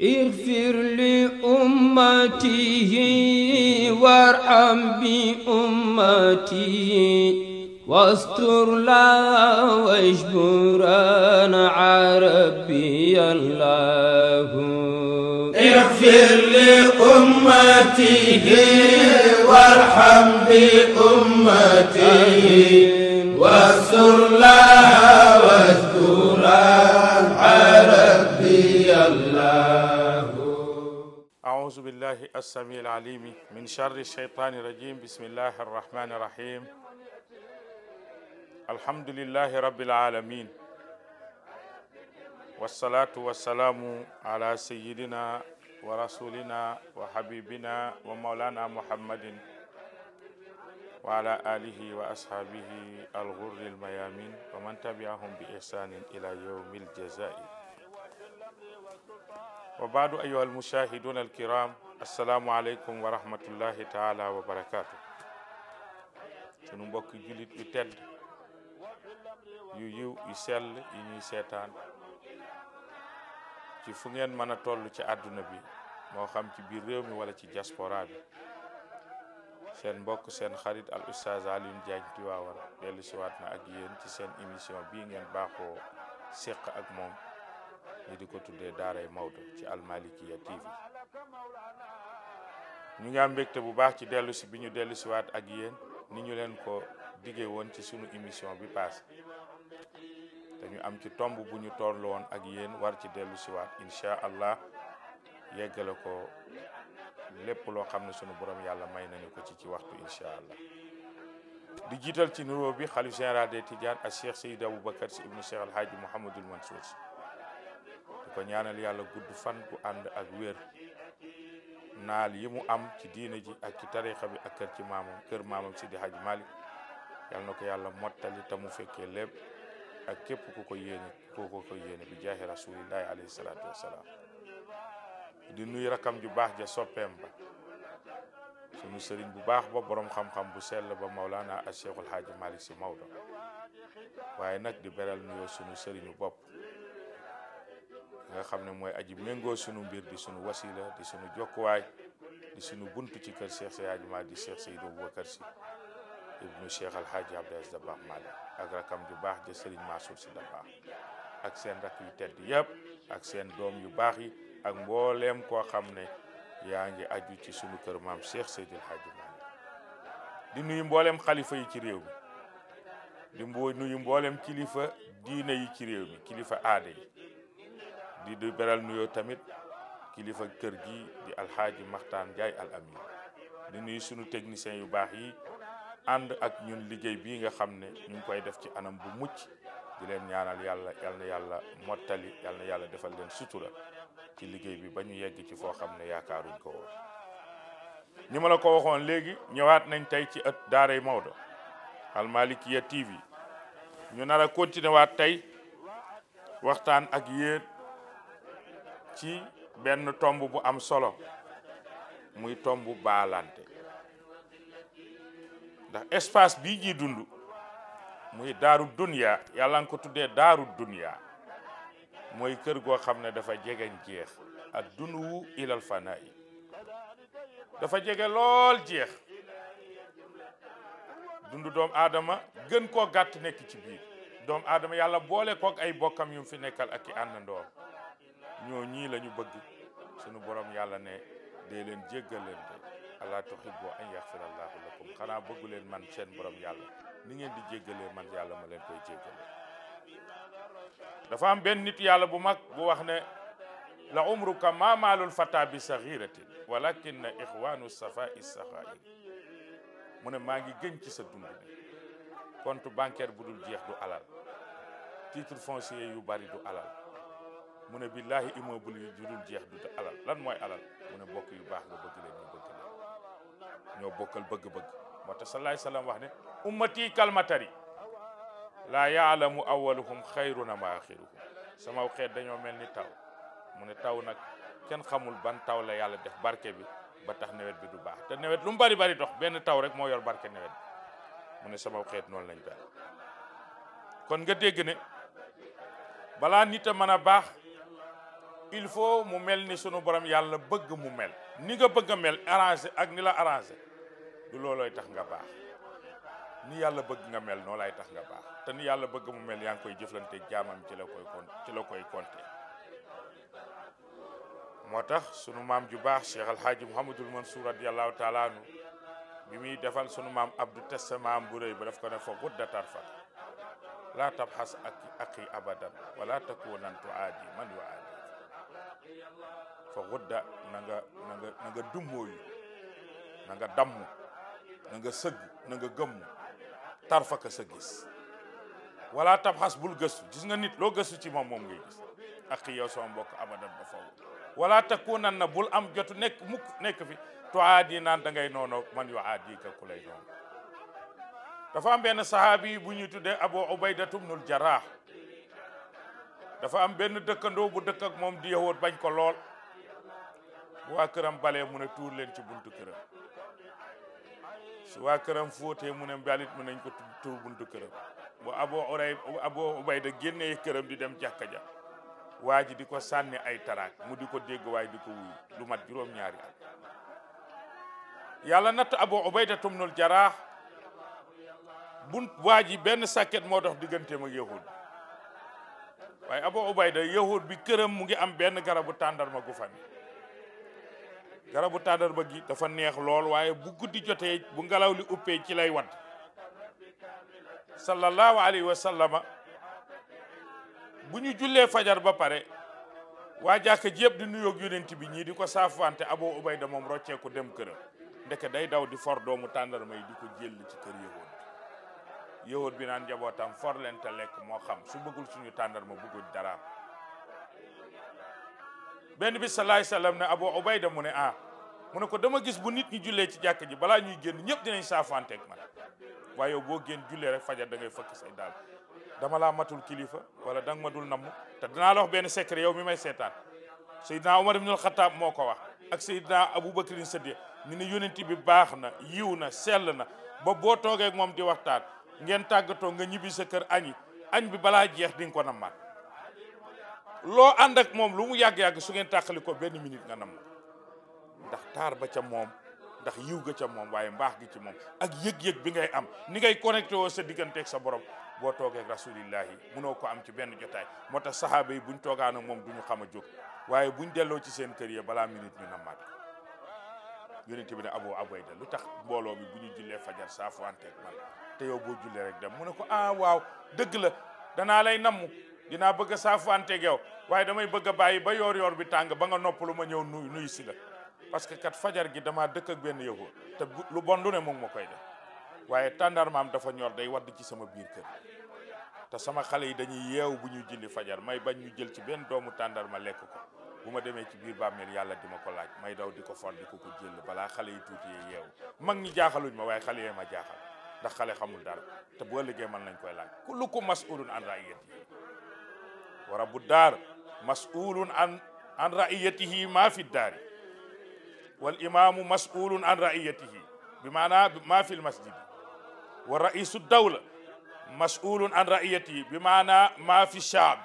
اغفر لأمته وارحم بأمته واستر لا واجبرنا عربي الله اغفر لأمته وارحم بأمته واستر لها واسترا عربي الله. أعوذ بالله السميع العليم من شر الشيطان الرجيم. بسم الله الرحمن الرحيم. الحمد لله رب العالمين والصلاة والسلام على سيدنا ورسولنا وحبيبنا ومولانا محمد وعلى آله وأصحابه الغر الميامين ومن تبعهم بإحسان إلى يوم الجزاء. وبعد أيها المشاهدون الكرام، السلام عليكم ورحمة الله تعالى وبركاته. sunu mbokk julit yu tedd yu yiw yu sell yi ñuy seetaan ci fu ngeen mën a toll ci àdduna bi, moo xam ci biir réew mi wala ci diaspora bi, seen mbokk seen xarit al oustaz Alioune Diagne Tivaouane dellu siwaat na ak yéen ci seen émission bii ngeen baaxoo séq ak moom ñu di ko tuddee Daaray Maodo ci Al Malikiya TV. ñu ngi am mbégte bu baax ci dellu si bi ñu dellu siwaat ak yéen ni ñu leen ko diggee woon ci sunu émission bi passé. dañu am ci tomb bu ñu toll woon ak yéen war ci dellu siwaat incha allah yeggale ko lépp loo xam ne sunu borom yàlla may nañu ko ci waxtu incha allah. di jiital ci nuyoo bi xalif général des Tidianes ak Cheikh Seydou Aboubacar si ibnu Cheikh Alhaaji Mouhamadul Mansour si di ko ñaanal yàlla gudd fan bu ànd ak wér, naal yi mu am ci diine ji ak ci tarixa bi ak kër maamam Sidi Hadji Malick yal na ko yàlla mottali te mu fekkee lépp ak képp ku ko yéene bi jaahi rasulillahi alayhi salaatu wassalaam. di nuy rakam ju baax ja soppeem ba sunu sëriñ bu baax ba borom xam-xam bu sell ba Maulana ak Cheikhul Hadji Malick si Maodo, waaye nag di beral nuyoo sunu sëriñu bopp nga xam ne mooy aji méngoo sunu mbir, di sunu wasila, di sunu jokkuwaay, di sunu buntu ci kër Cheikh Seydi Hadji Malick, di Cheikh Seydou Aboubacar si ibnu Cheikh Alhaaji Abdou Aziz Dabakh Malick, ak rakam ju baax ja Serigne Mansour si Dabakh, ak seen rakk yu tedd yëpp, ak seen doom yu baax yi, ak mbooleem koo xam ne yaa ngi aju ci sunu kër maam Cheikh Seydi Hadji Malick. di nuyu mbooleem xalifa yi ci réew mi, di nuyu mbooleem kilifa diine yi ci réew mi, kilifa aada yi, di beral nuyoo tamit kilifa kër gi di Alhaaji Maxtaan Njaay Al Amin. di nuyu sunu technicien yu baax yi ànd ak ñun liggéey bii nga xam ne ñu ngi koy def ci anam bu mucc, di leen ñaanal yàlla yal na yàlla mottali, yal na yàlla defal leen sutura ci liggéey bi ba ñu yegg ci foo xam ne yaakaaruñ ko woon. ni ma la ko waxoon léegi, ñëwaat nañ tey ci ëtt Daaray Maodo Al Malikiya TV. ñu nar a continuer waat tey waxtaan ak yéen ci benn tomb bu am solo, muy tomb baalante. ndax espace bii ji dund muy daaru dunya, yàlla nga ko tuddee daaru dunya, mooy kër goo xam ne dafa jegeñ jeex, ak dunuwu ilal fanaayi, dafa jege lool jeex. dundu doomu aadama gën koo gàtt nekk ci biir. doomu aadama yàlla boole kook ay bokkam yu fi nekkal ak i àndandoor, ñoo ñii la ñu bëgg. sunu borom yàlla ne dee leen jéggal leen te alaa tuhibbu an yaxfira allahu lakum, xanaa bëggu leen man seen borom yàlla ni ngeen di jéggalee man yàlla ma leen koy jéggale. dafa am benn nit yàlla bu mag bu wax ne la umruka ma maalul fata bi saghiratin walakin na ixwaanu safai saxair. mu ne maa ngi gën ci sa dund ne compte bancaire bu dul jeex du alal, titre foncier yu bari du alal, mu ne billahi immeuble yu dul jeex du alal. lan mooy alal? mu ne bokk yu baax nga bëgg leen ñu bëgg leen, ñoo bokkal bëgg-bëgg. moo tax sallallahu alayhi wasallam wax ne ummati kalmatari laa yaalamu awaluhum xayruna ma axiruhum. sama xeet dañoo mel ni taw. mu ne taw nag kenn xamul ban taw la yàlla def barke bi ba tax nawet bi du baax, te nawet lu mu bari bari dox, benn taw rek moo yor barke nawet bi. mu ne sama xeet noonu lañ bari. kon nga dégg ne balaa nit a mën a baax il faut mu mel ni sunu borom yàlla bëgg mu mel ni nga bëgg a mel arrangé ak ni la arrangé du loolooy tax nga baax ni yàlla bëgg nga mel noo lay tax nga baax te ni yàlla bëgg mu mel yaa ngi koy jëflante jaamam ci la koy compté moo tax sunu maam ju baax Cheikh Alhaaji Mouhamadul Mansour radiyallahu taala anu bi muy defal sunu maam Abdou testament bu rëy ba daf ko ne fa gudda tarfa laa tabxas aki abadan wala takunan tuaadi man yu aadi fa gudda na nga dummóoyu na nga damm na nga sëgg na nga gëmm tarfa ka sa gis wala tabxas bul gëstu gis nga nit loo gëstu ci moom ngay gis aki yow sama mbokk abadan ba faw wala takunan na bul am jotu nekk fi tuaadi naan da ngay noonu man yu aadi ka ku lay noonu dafa am benn sahabi bu ñuy tuddee Abu Ubayda ibnul Jarrah dafa am benn dëkkandoo bu dëkk ak moom di yahood bañ ko lool bu waa këram balee mu ne tuur leen ci buntu këram su waa këram fóotee mu ne mbalit mu nañ ko tuur buntu këram bu Abu Ubayda génnee këram di dem jàkka ja waa ji di ko sànni ay taraak mu di ko dégg waaye di ko wuyu lu mat juróom-ñaari at yàlla natt Abu Ubayda ibnul Jarrah waa ji benn sàkket moo dox digganteem ak yahud waaye Abu Ubayda yahud bi këram mu ngi am benn garabu tàndarma gu fa ne garabu tàndarma gi dafa neex lool waaye bu guddi jotee bu ngelaw li uppee ci lay wadd sallallahu alayhi wa sallama bu ñu jullee fajar ba pare waa jàkka ji yëpp di nuyoog yonent bi ñii di ko saafante Abu Ubayda moom rocceeku dem këram ndeke day daw di for doomu tàndarma yi di ko jël ci kër yahud bi naan njabootam for leen te lekk moo xam su bëggul suñu tàndarma bëggul daraam benn bi salaay salaam ne Abu Ubayda mu ne mu ne ko dama gis bu nit ñi jullee ci jàkk ji balaa ñuy génn ñëpp dinañ saafanteeg man waaye yow boo génn jullee rek fajar da ngay fëkk say daal dama laa matul kilifa wala danga ma dul namm te dinaa la wax benn secret yow mi may seetaan Seydina Omar ibnul Xataab moo ko wax ak Seydina Abubakrin Sadiq ñu ne yonent bi baax na yiw na sell na ba boo toogee ak moom di waxtaan ngeen tàggatoo nga ñibbi sa kër añ bi balaa jeex di nga ko nammaat loo ànd ak moom lu mu yàgg-yàgg su ngeen tàqali ko benn minute nga namm ndax taar ba ca moom ndax yiw ga ca moom waaye mbaax gi ci moom ak yëg-yëg bi ngay am ni ngay connecté woo sa digganteeg sa borom boo toogee ak rasulillahi munoo ko am ci benn jotaay moo tax sahaaba yi buñ toogaan ak moom duñu xam a jóg waaye buñ delloo ci seen kër yi balaa minute ñu nammaat yonent bi ne Abu Ubayda lu tax mbooloo mi bu ñu jullee fajar saafuwanteeg man te yow boo jullee rek dem mu ne ko waaw dëgg la danaa lay namm dinaa bëgg a saafuwanteeg yow waaye damay bëgg a bàyyi ba yoor bi tàng ba nga noppalu ma ñëw nuyu si la parce que kat fajar gi damaa dëkk ak benn yahud te lu bon lu ne moom ma koy def waaye tàndarmaam dafa ñor day wadd ci sama biir kër te sama xale yi dañuy yeewu bu ñuy julli fajar may bañ ñu jël ci benn doomu tàndarma lekk ko bu ma demee ci biir bàmmeel yàlla di ma ko laaj may daw di ko for di ko jël balaa xale yi tuuti yee yeewu mag ñi jaaxaluñ ma waaye xale yee ma jaaxal ndax xale xamul dara te boo liggéey mën nañ koy laaj kullukum mas'ulun an ra'iyatihi wa rabbu daar mas'ulun an ra'iyatihi ma fi daari wal imaamu mas'ulun an ra'iyatihi bi maanaa ma fi l masjid wa ra'isu dawla mas'ulun an ra'iyatihi bi maanaa ma fi shaab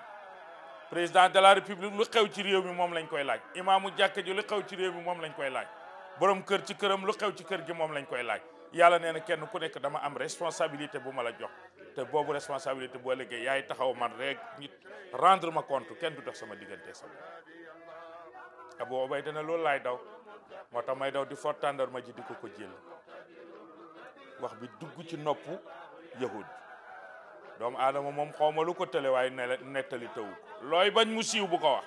président de la république lu xew ci réew mi moom lañ koy laaj imaamu jàkka ji lu xew ci réew mi moom lañ koy laaj borom kër ci këram lu xew ci kër gi moom lañ koy laaj yàlla nee na kenn ku nekk dama am responsabilité bu ma la jox te boobu responsabilité boo liggéey yaay taxaw man rek nit rendre ma compte kenn du dox sama diggante sama Abu Ubayda ne loolu laay daw moo tax may daw di for tàndarma ji di ko jël wax bi dugg ci noppu yahud doomu aadama moom xaw ma lu ko tële waaye nettali tawu looy bañ mu siiw bu ko wax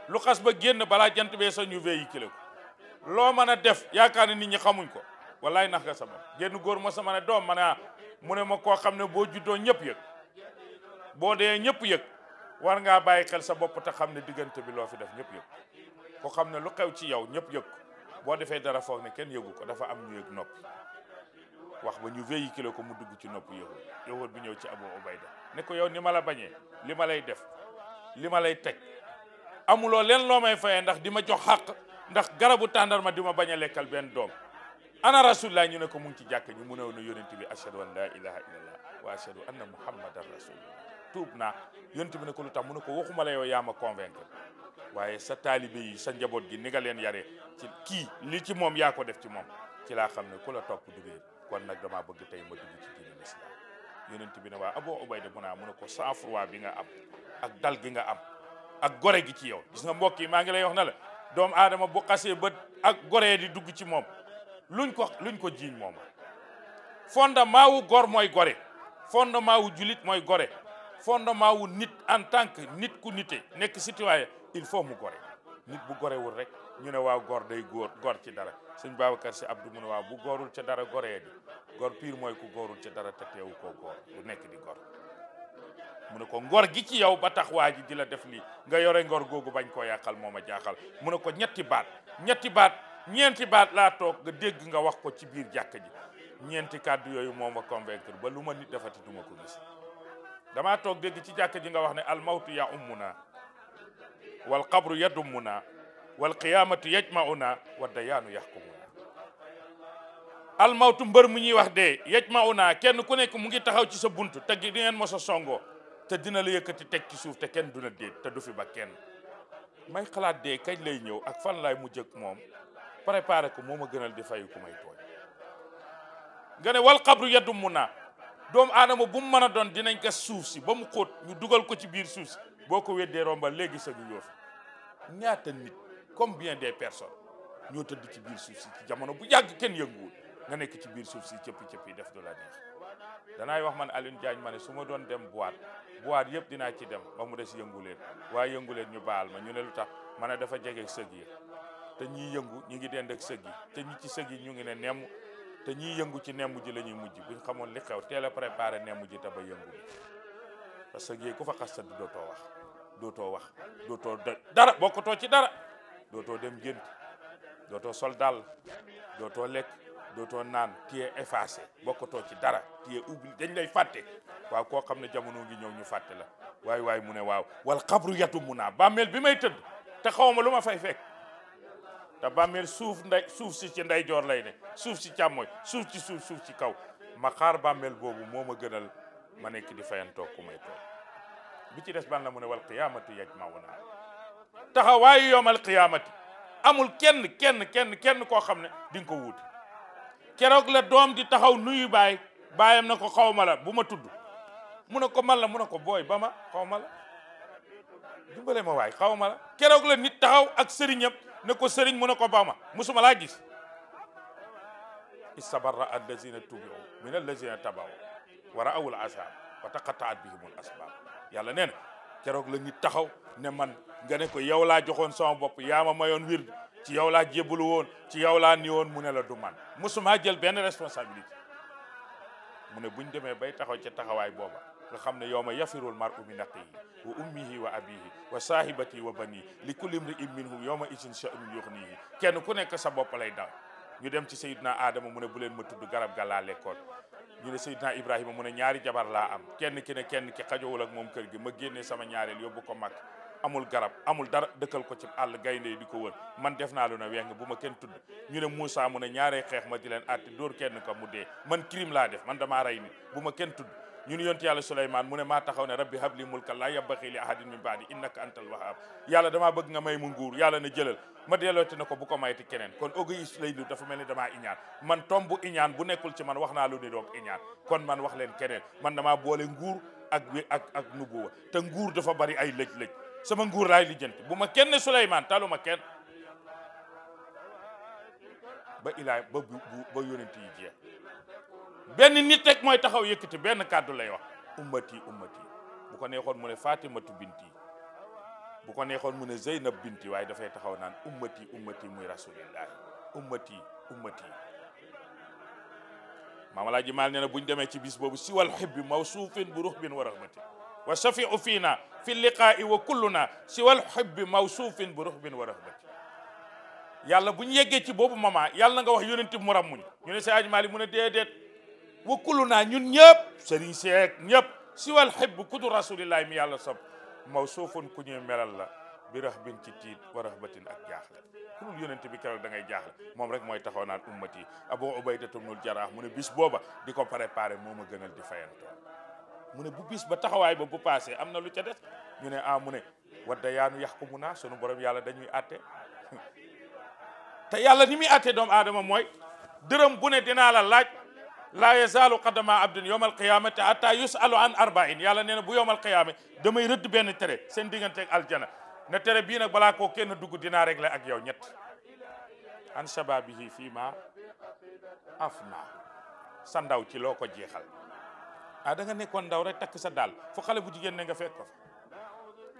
lu xas ba génn balaa jant bee sa ñu véhiculé ko loo mën a def yaakaar ne nit ñi xamuñ ko wallaay nax nga sa bopp génn góor ma sama ne doom ma ne mu ne ma koo xam ne boo juddoo ñëpp yëg boo dee ñëpp yëg war ngaa bàyyi xel sa bopp te xam ne diggante bi loo fi def ñëpp yëg ko xam ne lu xew ci yow ñëpp yëg ko boo defee dara foog ne kenn yëgu ko dafa am ñu yëg noppi wax ba ñu véhiculé ko mu dugg ci nopp yahud bi ñëw ci Abu Ubayda ne ko yow ni ma la bañee li ma lay def li ma lay teg amuloo leen loo may fayee ndax di ma jox xàq ndax garabu tàndarma di ma bañ a lekkal benn doom ana rasulullah ñu ne ko mu ngi ci jàkk ñu mu ne woon yonent bi ashhadu an la ilaha illallah wa ashhadu anna muhammadan rasulullah tuub naa yonent bi ne ko lu tax mu ne ko waxuma la yow yaa ma convaincre waaye sa taalibe yi sa njaboot gi ni nga leen yaree ci kii li ci moom yaa ko def ci moom ci laa xam ne ku la topp du réer kon nag damaa bëgg tey ma dugg ci diine l'islam yonent bi ne waa Abu Ubayda mu ne ko sang-froid bi nga am ak dal gi nga am ak gore gi ci yow gis nga mbokk yi maa ngi lay wax na la doomu aadama bu xasee ba ak goree di dugg ci moom luñ ko jiiñ moom fondement wu gor mooy gore fondement wu julit mooy gore fondement wu nit en tant que nit ku nite nekk citoyen il faut mu gore nit bu gorewul rek ñu ne waaw gor day gor ci dara sëñ Babacar Si Abdou mu ne waaw bu gorul ca dara goree di gor pire mooy ku gorul ca dara te teewu koo gor bu nekk di gor mu ne ko ngor gi ci yow ba tax waa ji di la def lii nga yore ngor googu bañ koo yàqal moo ma jaaxal mu ne ko ñeenti baat ñeenti baat laa toog nga dégg nga wax ko ci biir jàkka ji ñeenti kàddu yooyu moo ma convaincre ba lu ma nit defati duma ko gis damaa toog dégg ci jàkka ji nga wax ne almawtu ya ummuna wal qabru yadummuna wal qiyamatu yajmauna wa dayaanu yaxkumuna almawtu mbër mu ñuy wax dee yajmauna kenn ku nekk mu ngi taxaw ci sa buntu te di ngeen mos a songoo te dina la yëkkati teg ci suuf te kenn duna déet te du fi ba kenn may xalaat dee kañ lay ñëw ak fan laay mujj ak moom préparé ko moo ma gënal di fayu ku may tooñ nga ne wal xabru yadummuna doomu aadama bu mu mën a doon dinañ gas suuf si ba mu xóot ñu dugal ko ci biir suuf si boo ko weddee rombal léegi sa gu yoofi ñaata nit combien des personnes ñoo tëdd ci biir suuf si ci jamono bu yàgg kenn yënguwul nga nekk ci biir suuf si cëppi def du la neex danaay wax man Alioune Diagne ma ne su ma doon dem boîte yëpp dinaa ci dem ba mu des yënguleen waaye yënguleen ñu baal ma ñu ne lu tax ma ne dafa jege sëg yi te ñiy yëngu ñu ngi dend ak sëg yi te ñi ci sëg yi ñu ngi ne nemm te ñiy yëngu ci nemm ji la ñuy mujj buñ xamoon li xew teel a préparé nemm ji te ba yëngu bi parce que ku fa xas tëdd dootoo wax dootoo dara bokkutoo ci dara dootoo dem gént dootoo sol dàll dootoo lekk dootoo naan téye effacé bokkutoo ci dara téye ubbi dañ lay fàtte waaw koo xam ne jamono ngi ñëw ñu fàtte la waay mu ne waaw wal xabru yatu mu naa bàmmeel bi may tëdd te xawma lu ma fay fekk te bàmmeel suuf si ci ndeyjoor lay ne suuf si càmmooñ suuf ci kaw ma xaar bàmmeel boobu moo ma gënal ma nekk di fayantoo ku may toog bi ci des ban la mu ne wal qiyaamatu yajma'una taxawaayu yawmal qiyaamati amul kenn koo xam ne di nga ko wuuti keroog la doom di taxaw nuyu baayam na ko xawma la bu ma tudd mu ne ko man la mu ne ko booy ba ma xawma la dimbale ma waay xawma la keroog la nit taxaw ak sëriñam ne ko sëriñ mu ne ko ba ma musuma laa gis istabarra allazina tubiu min allazina tabaw wa ra'awul azab wa taqatta'at bihimul asbab yàlla nee na keroog la nit taxaw ne man nga ne ko yow laa joxoon sama bopp yaa ma mayoon wird ci yow laa jébbalu woon ci yow laa ni woon mu ne la du man musuma jël benn responsabilité mu ne buñ demee bay taxaw ca taxawaay booba nga xam ne yawma yafirul mar'u min axiihi wa ummihi wa abihi wa sahibatihi wa banihi li kulli imri'in minhum yawma idhin sha'nun yughnihi kenn ku nekk sa bopp lay daw ñu dem ci Seydina Adama mu ne bu leen ma tudd garab ga laa lekkoon ñu ne Seydina Ibrahima mu ne ñaari jabar laa am kenn ki xajowul ak moom kër gi ma génnee sama ñaareel yóbbu ko mag amul garab amul dara dëkkal ko ci àll gaynde yi di ko wër man def naa lu ne weng bu ma kenn tudd ñu ne Moussa mu ne ñaaree xeex ma di leen àtte dóor kenn ko mu dee man crime laa def man damaa rey nit bu ma kenn tudd ñu ne yonti yàlla Souleymane mu ne maa taxaw ne rabbi habli mulkan laa yabbaxi li ahadin min baadi innaka antal wahhab yàlla damaa bëgg nga may mu nguur yàlla ne jëlal ma dellooti na ko bu ko mayti keneen kon égoïste lay du dafa mel ni damaa iñaan man tom bu iñaan bu nekkul ci man wax naa lu ni doog iñaan kon man wax leen keneen man damaa boole nguur ak nubuwa te nguur dafa bari ay lëj-lëj sama nguur laay lijjanti bu ma kenn Souleymane talu ma kenn ba yonent yi jeex benn nit rek mooy taxaw yëkkati benn kàddu lay wax ummati bu ko neexoon mu ne Fatimatu binti bu ko neexoon mu ne Zeynab binti waaye dafay taxaw naan ummati muy rasulillahi ummati Maam Alaaji Maal nee na buñ demee ci bis boobu siwal xibbi mawsuufin bu ruxbin wa rahmati wa shafiu fiina fi liqaa'i wa kulluna siwal xibbi mawsuufin bu ruxbin wa rahmati yàlla bu ñu yeggee ci boobu mama yàlla na nga wax yonent mu rammuñ ñu ne Seydi Maalik mu ne déedéet wa kulluna ñun ñëpp sëriñ seek ñëpp siwal xibbi ku du rasulillahi mi yàlla sob mawsuufun ku ñuy melal la bi rahbin ci tiit wa rahbatin ak jaaxle ku dul yonent bi keroog da ngay jaaxle moom rek mooy taxaw naan ummati Abu Ubayda ibnul Jarrah mu ne bis booba di ko préparé moo ma gënal di fayantoo mu ne bu bis ba taxawaay ba bu passé am na lu ca des ñu ne mu ne wadda yaanu yaxkumu naa sunu borom yàlla dañuy atte te yàlla ni muy atte doomu aadama mooy dërëm bu ne dinaa la laaj laa yazaalu qadama abdin yowma alqiyamati hatta yusalu an arba'in yàlla nee na bu yowma alqiyama damay rëdd benn tere seen digganteeg aljana ne tere bii nag balaa koo kenn dugg dinaa réglé ak yow ñett an shababihi fii ma afna sa ndaw ci loo ko jeexal da nga nekkoon ndaw rek takk sa daal fu xale bu jigéen ne nga fekk ko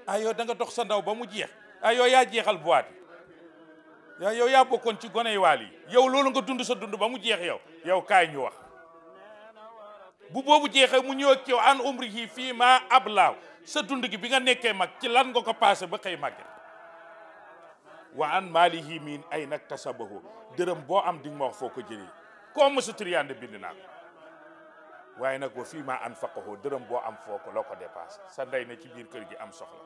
fa yow da nga dox sa ndaw ba mu jeex yow yaa jeexal boîte yi yow yaa bokkoon ci goney waal yi yow loolu nga dund sa dund ba mu jeex yow kaay ñu wax bu boobu jeexee mu ñëw ak yow an umrihi fii ma ablaaw sa dund gi bi nga nekkee mag ci lan nga ko passé ba xëy màgget wa an maalihi min ay nag tasabahu dërëm boo am di nga ma wax foo ko jëlee koo mësa triande bind naa ko waaye nag wa fii ma anfaqahu dërëm boo am foo ko loo ko dépassé sa ndey ne ci biir kër gi am soxla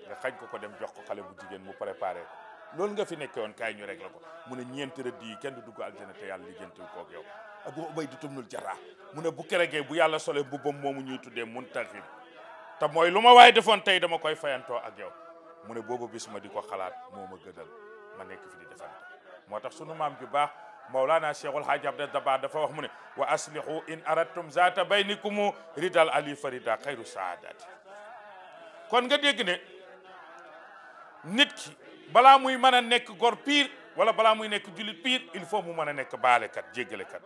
nga xañ ko dem jox ko xale bu jigéen mu préparé ko loolu nga fi nekkee woon kaay ñu rek la ko mu ne ñeenti rëdd yi kenn du dugg aljana te yàlla lijjanti koog yow Abu Ubayda ibnul Jarrah mu ne bu keregee bu yàlla solee mbubbam moomu ñuy tuddee muntaxib te mooy lu ma waaye defoon tey dama koy fayantoo ak yow mu ne boobu bis ma di ko xalaat moo ma gënal ma nekk fi di defante moo tax sunu maam ju baax Mawlana Cheikhul Hadji Abdel Dabakh dafa wax mu ne wa aslihu in aradtum zaata baynikumu ridal ali farida xayru saadati kon nga dégg ne nit ki balaa muy mën a nekk gor pire wala balaa muy nekk jullit pire il faut mu mën a nekk baalekat jéggalekat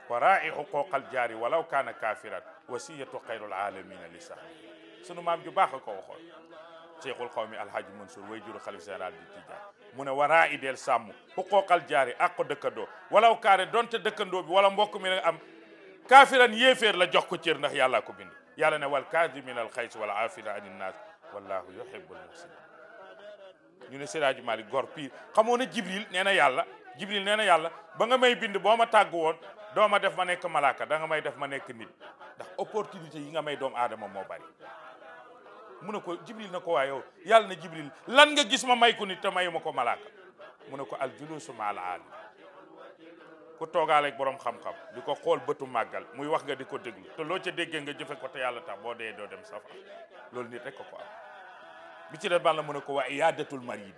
wa raa'i xuquqal jaari walaw kaana kaafiran wasiyatu xayrul alamina li sax sunu maam ju baax a ko waxoon cheikhul xawmi alhaji Mansour way juru xalif général di Tijaan mu ne wa raa'i del sàmm xuquqal jaari ak ko dëkkandoo walaw kaane donte dëkkandoo bi wala mbokk mi am kaafiran yéeféer la jox ko cër ndax yàlla ko bind yàlla ne wal kaazimina al xays wal aafina anin naas wallahu yuhibbul muhsinin ñu ne Seydi Malick gor pire xamoo ne Jibril nee na yàlla ba nga may bind boo ma tàggu woon doo ma def ma nekk malaaka da nga may def ma nekk nit ndax opportunité yi nga may doomu aadama moo bari mu ne ko Jibril na ko waaye yow yàlla ne Jibril lan nga gis ma may ko nit te mayu ma ko malaaka mu ne ko al julusu ma al aali ku toogaaleeg borom xam-xam di ko xool bëtu màggal muy wax nga di ko déglu te loo ca déggee nga jëfe ko te yàlla tax boo dee doo dem safa loolu nit rek ko am bi ci def ban la mu ne ko waa iyaadatul marid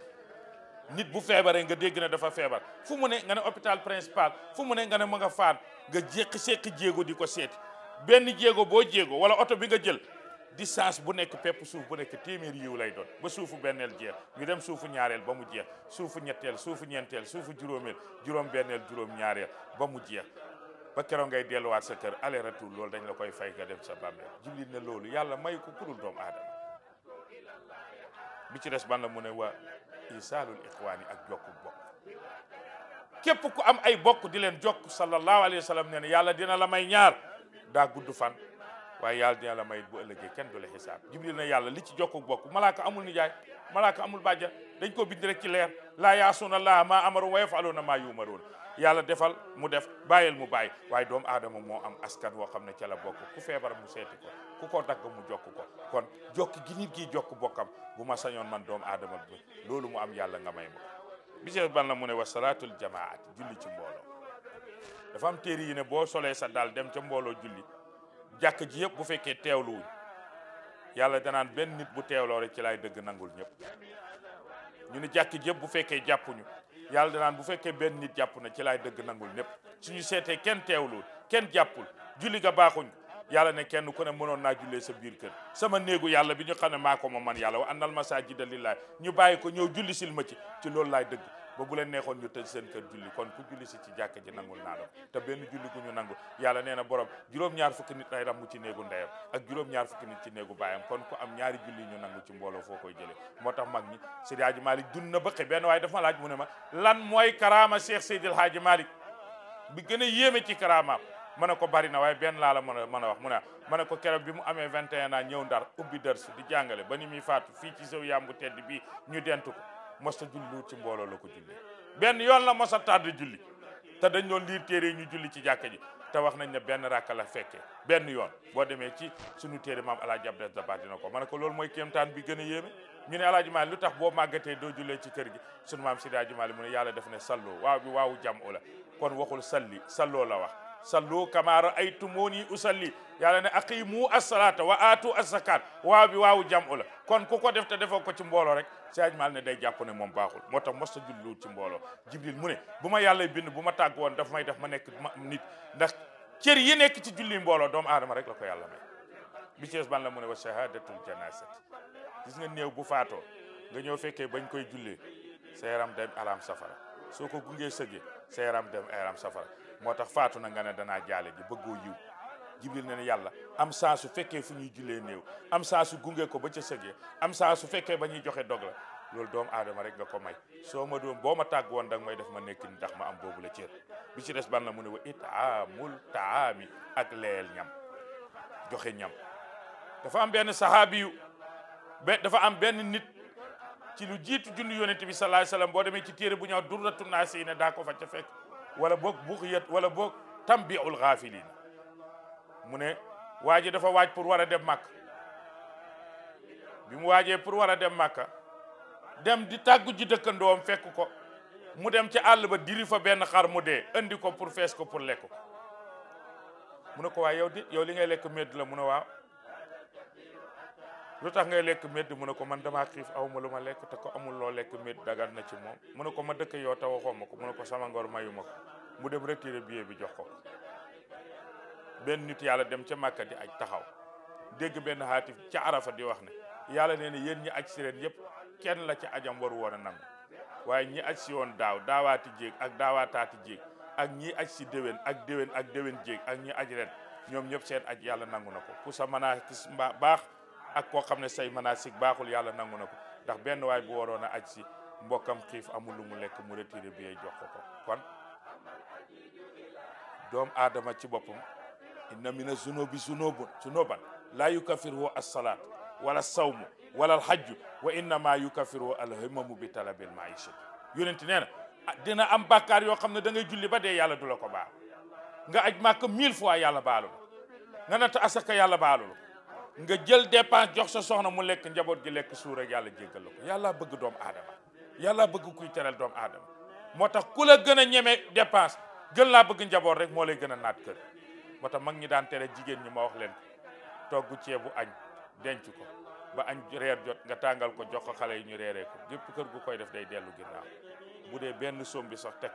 nit bu feebaree nga dégg ne dafa feebar fu mu ne nga ne hôpital principal fu mu ne nga ne ma nga faan nga seqi jéego di ko seeti benn jéego boo jéego wala oto bi nga jël distance bu nekk pepp suuf bu nekk téeméeri yiw lay doon ba suufu benneel jeex ñu dem suufu ñaareel ba mu jeex suufu ñetteel suufu ñeenteel suufu juróomeel juróom benneel juróom ñaareel ba mu jeex ba keroog ngay delluwaat sa kër aller retour loolu dañ la koy fay nga dem sa bàmmeel Jibril ne loolu yàlla may ko kurul doomu aadama bi ci des ban la mu ne wa isaalul ixwaani ak jokku bokk képp ku am ay bokk di leen jokk sallallahu alayhi wa sallam ne yàlla dina la may ñaar daa gudd fan waaye yàlla dina la may bu ëllëgee kenn du la xisaab Jibril na yàlla li ci jokku bokk malaaka amul nijaay malaaka amul bàjja dañ ko bind rek ci leer laa yaasuuna allaha maa amaru wa yafaluuna maa yumaruun yàlla defal mu def bàyyil mu bàyyi waaye doomu aadama moo am askan woo xam ne ca la bokk ku feebar mu seeti ko ku ko dagg mu jokk ko kon jokk gi nit gi jokk bokkam bu ma sañoon man doomu aadama bi loolu mu am yàlla nga may ma bise ban la mu ne wa salaatul jamaat julli ci mbooloo dafa am téere yi ne boo solee sa daal dem ca mbooloo julli jàkk ji yëpp bu fekkee teewluwuñ yàlla danaan benn nit bu teewloo rek ci lay dëgg nangul ñëpp ñu ne jàkk ji yëpp bu fekkee jàppuñu yàlla danaan bu fekkee benn nit jàpp na ci laay dëgg nangul ñëpp suñu seetee kenn teewlul kenn jàppul julli ga baaxuñ yàlla ne kenn ku ne mënoon naa jullee sa biir kër sama néegu yàlla bi ñu xam ne maa ko ma man yàlla wa annal masaajida lillaah ñu bàyyi ko ñëw julli sil ma ci loolu laay dëgg ba bu leen neexoon ñu tëj seen kër julli kon ku julli si ci jàkk ji nangul naa la te benn julli gu ñu nangul yàlla nee na borom juróom-ñaar fukki nit lay ramm ci néegu ndeyam ak juróom-ñaar fukki nit ci néegu baayam kon ku am ñaari julli ñu nangu ci mbooloo foo koy jëlee moo tax mag ñi Seydi Hadji Malick dund na bëqi benn waaye dafa ma laaj mu ne ma lan mooy karaama Cheikh Seydil Hadji Malick bi gën a yéeme ci karaamaam ma ne ko bari na waaye benn laa la mën a wax mu ne ma ne ko keroog bi mu amee 21 ans ñëw Ndar ubbi dërs di jàngale ba ni muy faatu fii ci sew yàmbu tedd bii ñu dentu ko mosta julli wut ci mbooloo la ko julli benn yoon la mosa tardé julli te dañ doon liir téere yi ñu julli ci jàkka ji te wax nañ ne benn rakka la fekkee benn yoon boo demee ci suñu téere maam Alaaji Abdel Dabakh dina ko ma ne ko loolu mooy kéemtaan bi gën a yéeme ñu ne Alaaji Maalik lu tax boo màggatee doo jullee ci kër gi sunu maam Seydi Hadji Malick mu ne yàlla def ne salloo waaw bi waawu jam u la kon waxul salli salloo la wax sallu kama ra'aytumuni usalli yàlla ne aqimu as-salata wa atu az-zakat waaw bi waawu jam'u la kon ku ko def te defoo ko ci mbooloo rek Sëñ Maal ne day jàpp ne moom baaxul moo tax mos a jullu ci mbooloo Jibril mu ne bu ma yàlla bind bu ma tàgg woon daf may def ma nekk nit ndax cër yi nekk ci julli mbooloo doomu aadama rek la ko yàlla may bi Cees ban la mu ne wa shahadatul janazati gis nga néew bu faatoo nga ñëw fekkee bañ koy jullee sa yaram dem alam safara soo ko gungee sëggee sa yaram dem alam safara moo tax faatu na nga ne danaa jaale ji bëggoo yiw Jibril ne yàlla am saa su fekkee fu ñuy jullee néew am saa su gunge ko ba ca sëggee am saa su fekkee ba ñuy joxe dog la loolu doomu aadama rek nga ko may soo ma doon boo ma tàgg woon danga may def ma nekk ni tax ma am boobu la cër bi ci des ban la mu ne wa itaamul taami ak leel ñam joxe ñam dafa am benn sahaabi yu dafa am benn nit ci lu jiitu junni yonent bi sallallahu alayhi wasallam boo demee ci téere bu ñëw durratu naasiina daa ko fa ca fekk wala boog buxiyat wala boog tambiul gaafiliin mu ne waa ji dafa waaj pour war a dem màkk bi mu waajee pour war a dem màkka dem di tàggu ji dëkkandoom fekk ko mu dem ci àll ba diri fa benn xar mu dee andi ko pour fees ko pour lekk ko mu ne ko waaye yow li ngay lekk medd la mu ne waaw lu tax ngay lekk medd mu ne ko man damaa xiif aw ma lu ma lekk te ko amul loo lekk medd dagal na ci moom mu ne ko ma dëkk yow te waxoo ma ko mu ne ko sama ngor mayu ma ko mu dem retiré billet bi jox ko benn nit yàlla dem ca Màkka di aj taxaw dégg benn xaatif ca Arafa di wax ne yàlla nee na yéen ñi aj si ren yëpp kenn la ca ajam waru woon a nangu waaye ñi aj si woon daawaati jéeg ak daawaataati jéeg ak ñi aj si déwén ak déwén jéeg ak ñi aj ren ñoom ñëpp seen aj yàlla nangu na ko ku sa manasik baax ak koo xam ne say manasik baaxul yàlla nangu na ko ndax benn waay bu waroon a aj si mbokkam xiif amul lu mu lekk mu retiré bi jox ko kon doomu aadama ci boppam inna mina zunubi zunuban laa yukaffiruhu as-salaat wala sawmu wala alhajju wa innama yukaffiruhu alhimamu bi talabil maisha yonent nee na dina am bàkkaar yoo xam ne da ngay julli ba dee yàlla du la ko baal nga aj màkk 1000 fois yàlla baalu la nga natt asaka yàlla baalu la nga jël dépense jox sa soxna mu lekk njaboot gi lekk suur ak yàlla jéggal la ko yàlla bëgg doomu aadama yàlla bëgg kuy teral doomu aadama moo tax ku la gën a ñeme dépense gën laa bëgg njaboot rek moo lay gën a naat kër moo tax mag ñi daan tere jigéen ñi ma wax leen togg ceebu añ denc ko ba añ reer jot nga tàngal ko jox ko xale yi ñu reeree ko gépp kër gu koy def day dellu ginnaaw bu dee benn soom bi sax teg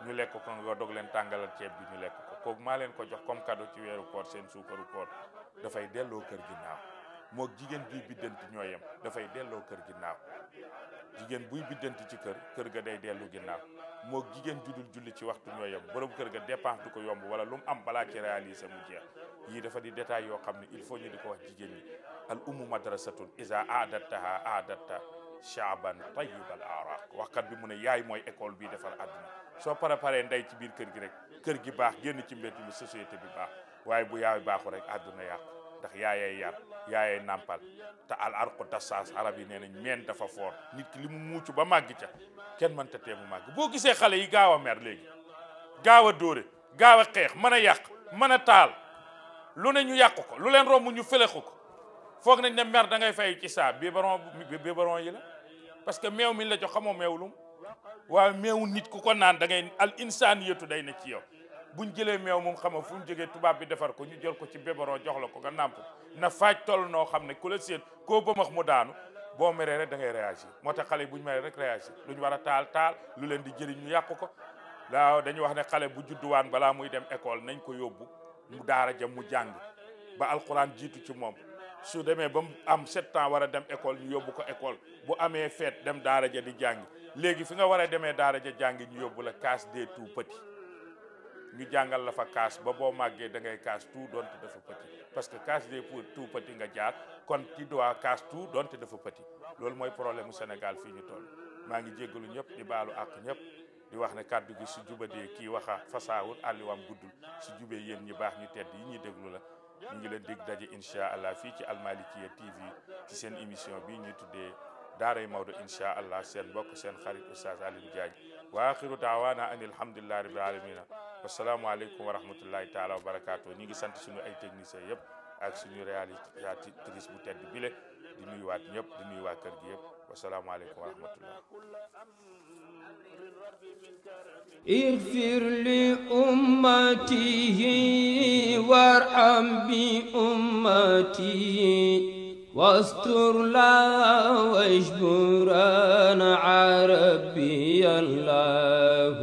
ñu lekk ko nga dog leen tàngalal ceeb bi ñu lekk ko kooku maa leen ko jox comme cadeau ci weeru koor seen suukaru koor dafay delloo kër ginnaaw moo jigéen buy biddanti ñoo yem dafay delloo kër ginnaaw jigéen buy biddanti ci kër ga day dellu ginnaaw moo jigéen judul julli ci waxtu ñoo yem borom kër ga dépense du ko yomb wala lu mu am balaa ci réaliser mu jeex yii dafa di détail yoo xam ne il faut ñu di ko wax jigéen ñi al ummu madrasatun isa aadattaha aadatta shaaban tayyibal araq waxkat bi mu ne yaay mooy école bii defar àdduna soo préparé ndey ci biir kër gi rek kër gi baax génn ci mbedd mi société bi baax waaye bu yaay baaxu rek àdduna yàqu ndax yaayay yar yaayay nàmpal te al arqu dassaas arab yi nee nañ meen dafa foor nit ki li mu muucu ba màgg ca kenn mënta tee mu màgg boo gisee xale yi gaaw a mer léegi gaaw a dóore gaaw a xeex mën a yàq mën a taal lu ne ñu yàq ko lu leen romb ñu fëlexu ko foog nañ ne mer da ngay fay ci saa biberon yi la parce que meew mi la jox xamoo meew lum waaye meewu nit ku ko naan da ngay al insaniyatu day na ci yow buñ jëlee meew moom xam nga fu ñu jógee tubaab bi defar ko ñu jël ko ci biberon jox la ko nga nàmp na faaj toll noo xam ne ku la séet koo bëmax mu daanu boo meree rek da ngay réagir moo tax xale yi buñ meree rek réagir luñ war a taal lu leen di jëriñ ñu yàq ko laa dañuy wax ne xale bu judduwaan balaa muy dem école nañ ko yóbbu mu daara jëm mu jàng ba alxuraan jiitu ci moom su demee ba mu am 7 ans war a dem école ñu yóbbu ko école bu amee fête dem daara ja di jàng léegi fi nga war a demee daara ja jàngi ñu yóbbu la case des tout petits ñu jàngal la fa case ba boo màggee da ngay case tout donte dafa petit parce que case des tout petits nga jaar kon ci doit case tout donte dafa petit loolu mooy problème mu Sénégal fii ñu toll maa ngi jéggalu ñëpp di baalu àq ñëpp di wax ne kàddu gi su jubadee kii waxa fasaawul àlliwaam guddul su jubee yéen ñi baax ñu tedd yi ñuy déglu la ñu ngi leen dig daje incha allah fii ci Almalikia TV ci seen émission bii ñuy tuddee daaray Maodo incha allah seen mbokk seen xarit Oustaz Alioune Diagne wa axiru daawaana an alhamdulillahi rabbil alamina wasalaamu aleykum wa rahmatullahi taala wa barakaatu ñi ngi sant suñu ay techniciens yëpp ak suñu réalisatrice bu tedd bile di nuyuwaat ñëpp di nuyu waa kër gi yëpp wasalaamu aleykum wa rahmatullah. اغفر لأمته وارحم بأمته واستر لا واجبرنا عربي الله.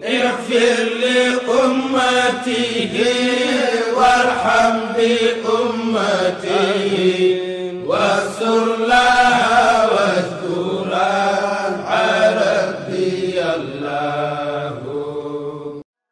اغفر لأمته وارحم بأمته